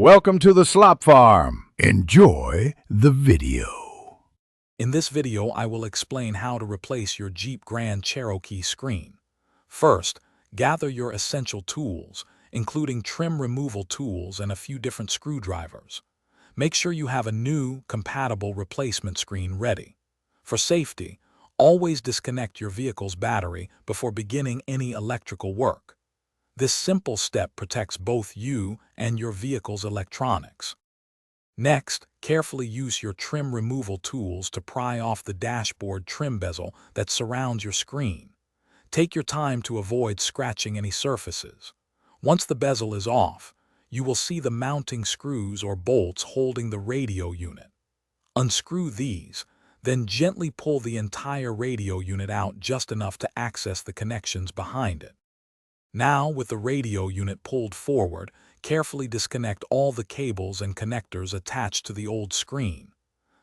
Welcome to the Slop Farm. Enjoy the video. In this video, I will explain how to replace your Jeep Grand Cherokee screen. First, gather your essential tools, including trim removal tools and a few different screwdrivers. Make sure you have a new, compatible replacement screen ready. For safety, always disconnect your vehicle's battery before beginning any electrical work. This simple step protects both you and your vehicle's electronics. Next, carefully use your trim removal tools to pry off the dashboard trim bezel that surrounds your screen. Take your time to avoid scratching any surfaces. Once the bezel is off, you will see the mounting screws or bolts holding the radio unit. Unscrew these, then gently pull the entire radio unit out just enough to access the connections behind it. Now, with the radio unit pulled forward, carefully disconnect all the cables and connectors attached to the old screen.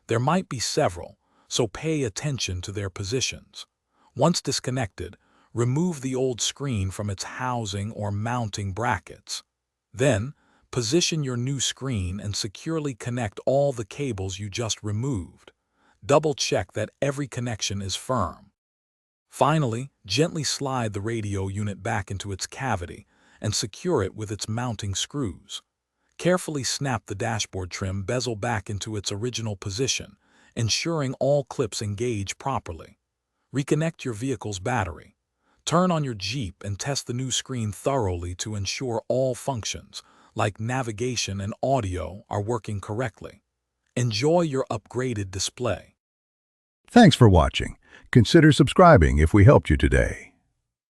There might be several, so pay attention to their positions. Once disconnected, remove the old screen from its housing or mounting brackets. Then, position your new screen and securely connect all the cables you just removed. Double-check that every connection is firm. Finally, gently slide the radio unit back into its cavity and secure it with its mounting screws. Carefully snap the dashboard trim bezel back into its original position, ensuring all clips engage properly. Reconnect your vehicle's battery. Turn on your Jeep and test the new screen thoroughly to ensure all functions, like navigation and audio, are working correctly. Enjoy your upgraded display. Thanks for watching. Consider subscribing if we helped you today.